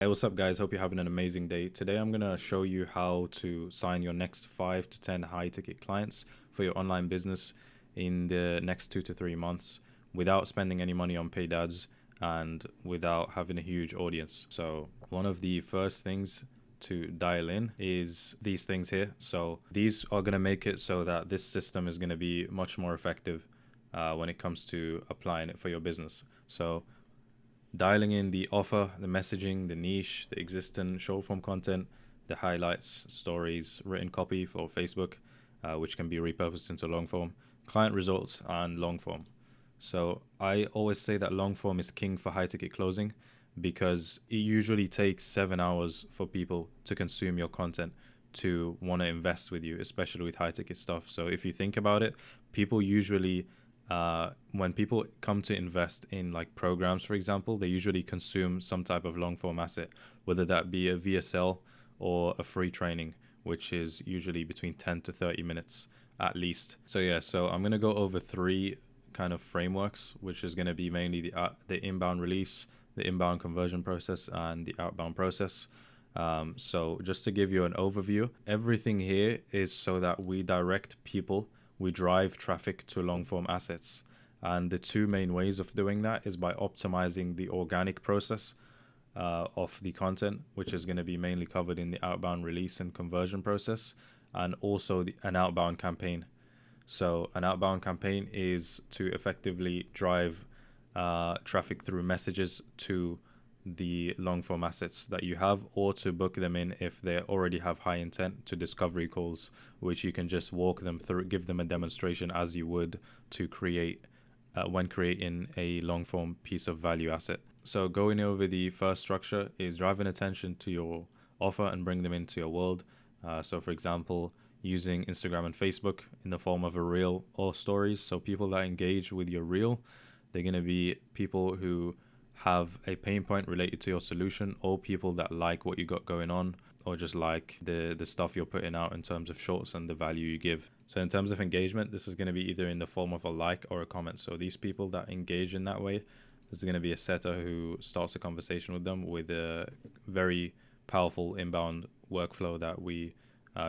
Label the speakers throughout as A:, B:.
A: Hey, what's up, guys? Hope you're having an amazing day. Today, I'm going to show you how to sign your next 5 to 10 high ticket clients for your online business in the next 2 to 3 months without spending any money on paid ads and without having a huge audience. So, one of the first things to dial in is these things here. So, these are going to make it so that this system is going to be much more effective when it comes to applying it for your business. So, dialing in the offer, the messaging, the niche, the existing short form content, the highlights, stories, written copy for Facebook, which can be repurposed into long form, client results, and long form. So I always say that long form is king for high ticket closing because it usually takes 7 hours for people to consume your content to want to invest with you, especially with high ticket stuff. So if you think about it, people usually when people come to invest in like programs, for example, they usually consume some type of long form asset, whether that be a VSL or a free training, which is usually between 10 to 30 minutes at least. So I'm going to go over three kind of frameworks, which is going to be mainly the inbound release, the inbound conversion process, and the outbound process. So just to give you an overview, everything here is so that we direct people, we drive traffic to long form assets. And the two main ways of doing that is by optimizing the organic process of the content, which is going to be mainly covered in the outbound release and conversion process, and also an outbound campaign. So an outbound campaign is to effectively drive traffic through messages to the long form assets that you have, or to book them in if they already have high intent to discovery calls, which you can just walk them through, give them a demonstration as you would to create when creating a long form piece of value asset. So going over the first structure is driving attention to your offer and bring them into your world. So for example, using Instagram and Facebook in the form of a reel or stories. So people that engage with your reel, they're going to be people who have a pain point related to your solution, or people that like what you got going on, or just like the stuff you're putting out in terms of shorts and the value you give. So in terms of engagement, this is going to be either in the form of a like or a comment. So these people that engage in that way, there's going to be a setter who starts a conversation with them with a very powerful inbound workflow that we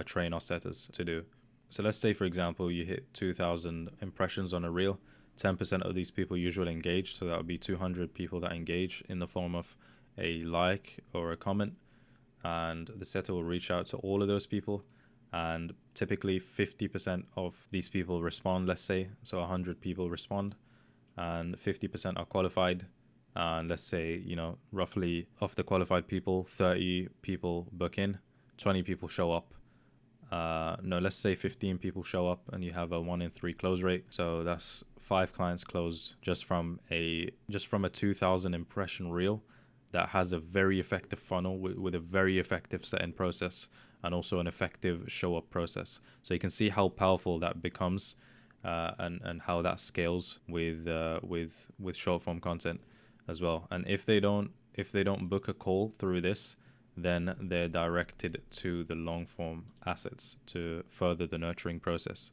A: train our setters to do. So let's say, for example, you hit 2,000 impressions on a reel. 10% of these people usually engage, so that would be 200 people that engage in the form of a like or a comment, and the setter will reach out to all of those people, and typically 50% of these people respond, let's say. So 100 people respond and 50% are qualified, and let's say, roughly of the qualified people, 30 people book in, 20 people show up. No, let's say 15 people show up and you have a 1 in 3 close rate. So that's 5 clients closed just from a 2,000 impression reel that has a very effective funnel with a very effective set-in process and also an effective show-up process. So you can see how powerful that becomes and how that scales with short-form content as well. And if they don't book a call through this, then they're directed to the long form assets to further the nurturing process.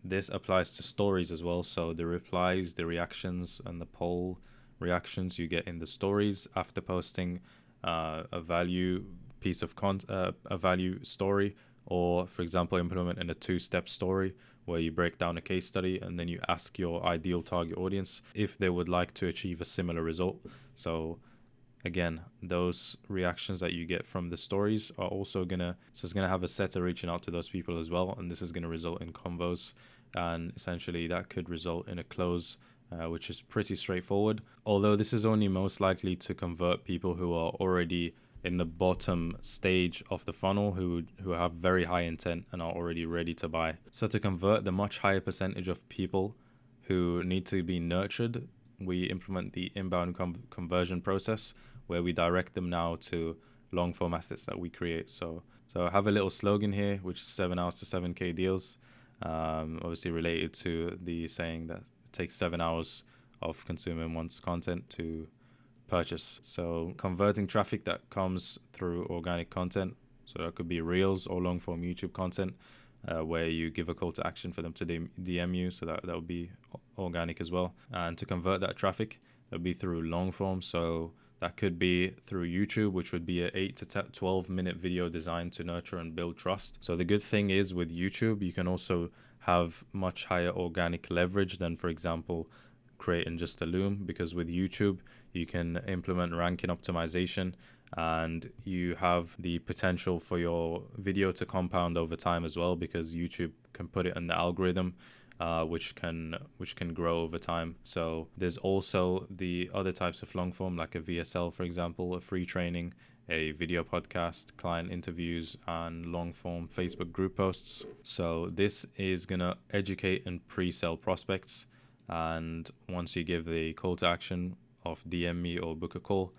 A: This applies to stories as well. So the replies, the reactions, and the poll reactions you get in the stories after posting a value piece of a value story, or for example, implement in a 2-step story where you break down a case study and then you ask your ideal target audience if they would like to achieve a similar result. So again, those reactions that you get from the stories are also it's gonna have a setter reaching out to those people as well, and this is gonna result in convos, and essentially that could result in a close, which is pretty straightforward. Although this is only most likely to convert people who are already in the bottom stage of the funnel, who have very high intent and are already ready to buy. So to convert the much higher percentage of people who need to be nurtured, we implement the inbound conversion process, where we direct them now to long form assets that we create. So I have a little slogan here, which is 7 hours to 7K deals. Obviously related to the saying that it takes 7 hours of consuming one's content to purchase. So converting traffic that comes through organic content, so that could be reels or long form YouTube content, where you give a call to action for them to DM you, so that would be organic as well. And to convert that traffic, that would be through long form. So That could be through YouTube, which would be a 8 to 12 minute video designed to nurture and build trust. So the good thing is with YouTube, you can also have much higher organic leverage than, for example, creating just a loom, because with YouTube, you can implement ranking optimization and you have the potential for your video to compound over time as well, because YouTube can put it in the algorithm, which can grow over time. So there's also the other types of long form, like a VSL, for example, a free training, a video podcast, client interviews, and long form Facebook group posts. So this is gonna educate and pre-sell prospects. And once you give the call to action of DM me or book a call,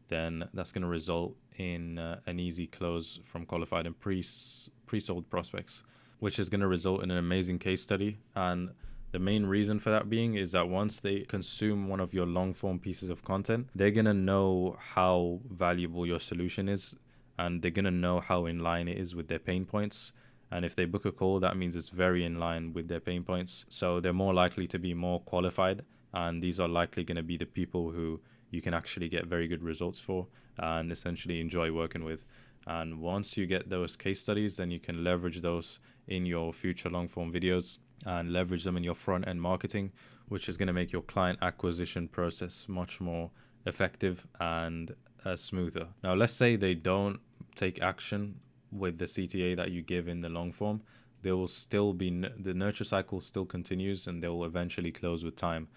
A: then that's going to result in an easy close from qualified and pre-sold prospects, which is going to result in an amazing case study. And the main reason for that being is that once they consume one of your long form pieces of content, they're going to know how valuable your solution is, and they're going to know how in line it is with their pain points. And if they book a call, that means it's very in line with their pain points. So they're more likely to be more qualified. And these are likely going to be the people who you can actually get very good results for and essentially enjoy working with. And once you get those case studies, then you can leverage those in your future long form videos and leverage them in your front end marketing, which is going to make your client acquisition process much more effective and smoother. Now, let's say they don't take action with the CTA that you give in the long form. There will still be the nurture cycle still continues, and they will eventually close with time,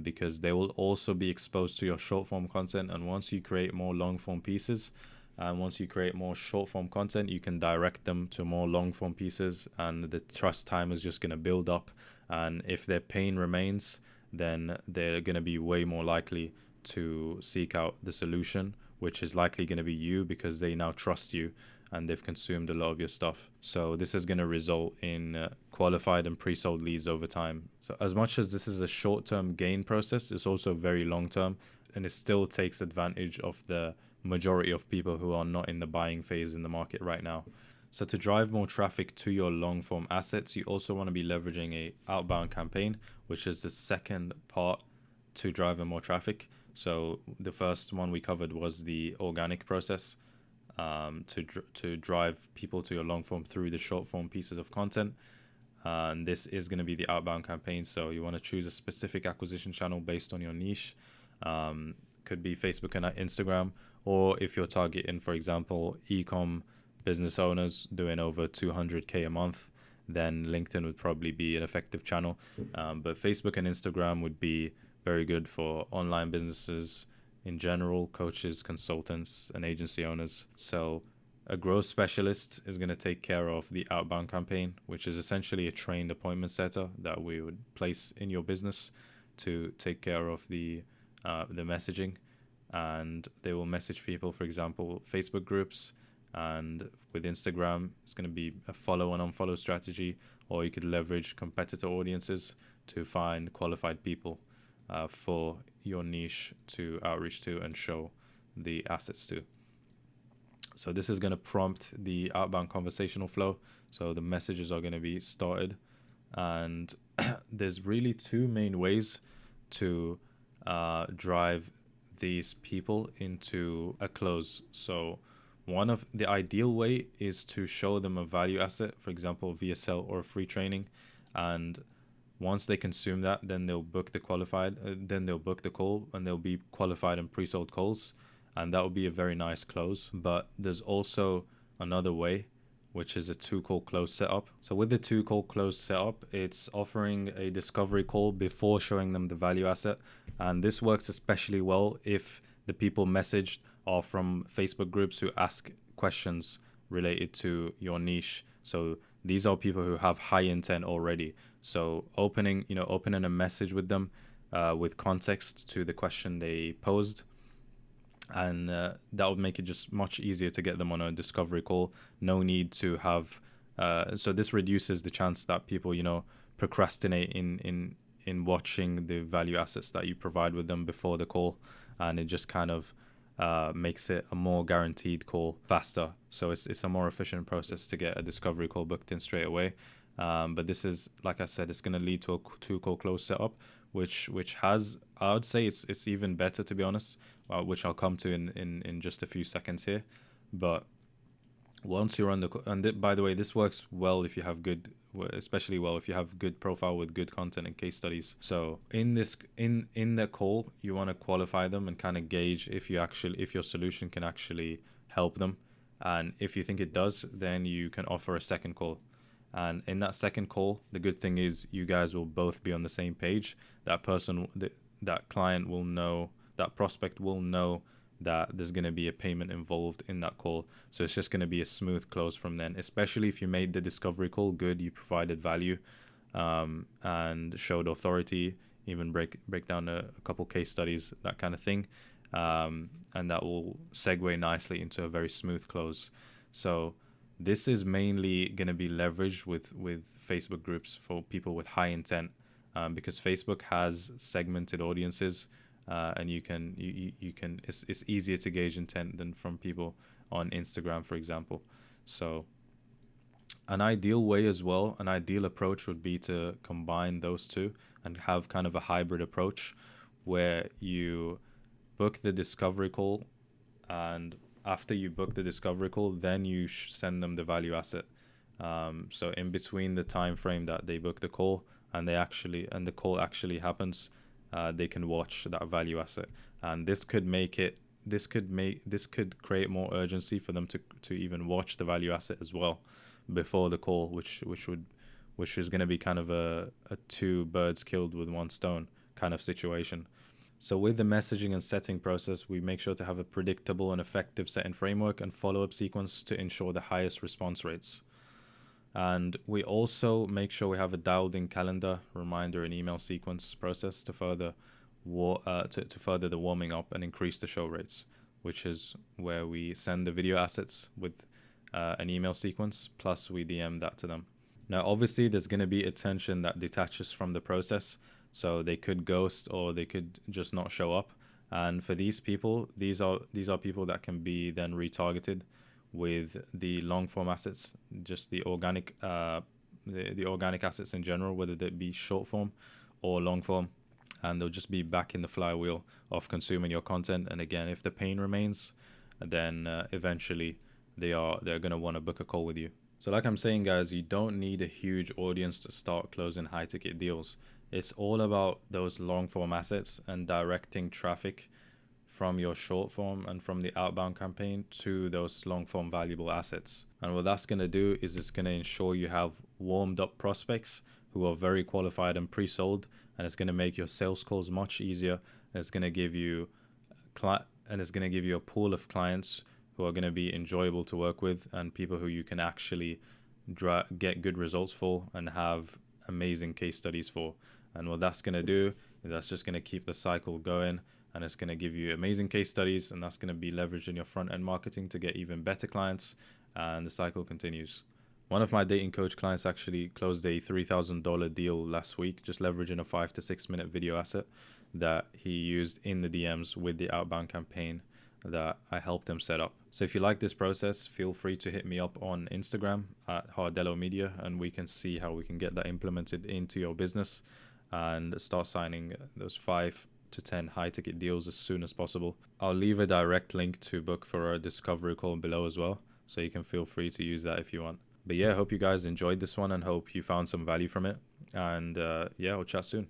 A: because they will also be exposed to your short form content. And once you create more long form pieces, and once you create more short form content, you can direct them to more long form pieces, and the trust time is just going to build up. And if their pain remains, then they're going to be way more likely to seek out the solution, which is likely going to be you, because they now trust you and they've consumed a lot of your stuff. So this is going to result in qualified and pre-sold leads over time. So as much as this is a short-term gain process, it's also very long-term, and it still takes advantage of the majority of people who are not in the buying phase in the market right now. So to drive more traffic to your long-form assets, you also want to be leveraging a outbound campaign, which is the second part to driving more traffic. So the first one we covered was the organic process, to drive people to your long form through the short form pieces of content. And this is going to be the outbound campaign. So you want to choose a specific acquisition channel based on your niche. Could be Facebook and Instagram, or if you're targeting, for example, e-com business owners doing over 200K a month, then LinkedIn would probably be an effective channel. But Facebook and Instagram would be very good for online businesses in general, coaches, consultants, and agency owners. So a growth specialist is going to take care of the outbound campaign, which is essentially a trained appointment setter that we would place in your business to take care of the messaging. And they will message people, for example, Facebook groups, and with Instagram, it's going to be a follow and unfollow strategy, or you could leverage competitor audiences to find qualified people for your niche to outreach to and show the assets to. So this is going to prompt the outbound conversational flow. So the messages are going to be started, and there's really two main ways to drive these people into a close. So one of the ideal way is to show them a value asset, for example, VSL or free training, and once they consume that, then they'll book the call, and they'll be qualified and pre-sold calls, and that will be a very nice close. But there's also another way, which is a 2-call close setup. So with the 2-call close setup, it's offering a discovery call before showing them the value asset, and this works especially well if the people messaged are from Facebook groups who ask questions related to your niche. So these are people who have high intent already. So opening a message with them with context to the question they posed, and that would make it just much easier to get them on a discovery call. No need to have so this reduces the chance that people procrastinate in watching the value assets that you provide with them before the call, and it just kind of makes it a more guaranteed call faster. So it's a more efficient process to get a discovery call booked in straight away. But this is, like I said, it's going to lead to a 2-call close setup, which has, I would say it's even better, to be honest, which I'll come to in just a few seconds here. But once you're on the by the way, this works well if you have good, especially well if you have good profile with good content and case studies. So in this in the call, you want to qualify them and kind of gauge if your solution can actually help them, and if you think it does, then you can offer a second call. And in that second call, the good thing is you guys will both be on the same page. That client will know, that prospect will know that there's going to be a payment involved in that call. So it's just going to be a smooth close from then, especially if you made the discovery call good, you provided value, and showed authority, even break down a couple case studies, that kind of thing. And that will segue nicely into a very smooth close. So this is mainly going to be leveraged with Facebook groups for people with high intent, because Facebook has segmented audiences, and you can it's easier to gauge intent than from people on Instagram, for example. So an ideal way as well, an ideal approach would be to combine those two and have kind of a hybrid approach where you book the discovery call, and after you book the discovery call, then you send them the value asset. So in between the time frame that they book the call and the call actually happens, they can watch that value asset, and this could create more urgency for them to even watch the value asset as well before the call, which is going to be kind of a two birds killed with one stone kind of situation. So with the messaging and setting process, we make sure to have a predictable and effective setting framework and follow-up sequence to ensure the highest response rates. And we also make sure we have a dialed-in calendar, reminder, and email sequence process to further further the warming up and increase the show rates, which is where we send the video assets with an email sequence, plus we DM that to them. Now, obviously, there's going to be attention that detaches from the process, so they could ghost or they could just not show up. And for these people, these are people that can be then retargeted with the long form assets, just the organic the organic assets in general, whether they be short form or long form, and they'll just be back in the flywheel of consuming your content. And again, if the pain remains, then eventually they're going to want to book a call with you. So like I'm saying, guys, you don't need a huge audience to start closing high ticket deals. It's all about those long form assets and directing traffic from your short form and from the outbound campaign to those long form valuable assets. And what that's going to do is it's going to ensure you have warmed up prospects who are very qualified and pre-sold, and it's going to make your sales calls much easier. And it's going to give you a pool of clients who are going to be enjoyable to work with, and people who you can actually get good results for and have amazing case studies for. And what that's going to do is that's just going to keep the cycle going, and it's going to give you amazing case studies, and that's going to be leveraged in your front end marketing to get even better clients, and the cycle continues. One of my dating coach clients actually closed a $3,000 deal last week, just leveraging a 5 to 6 minute video asset that he used in the DMs with the outbound campaign that I helped him set up. So if you like this process, feel free to hit me up on Instagram at Hardello Media, and we can see how we can get that implemented into your business and start signing those 5 to 10 high ticket deals as soon as possible. I'll leave a direct link to book for a discovery call below as well, so you can feel free to use that if you want. But yeah, I hope you guys enjoyed this one and hope you found some value from it. And yeah, we'll chat soon.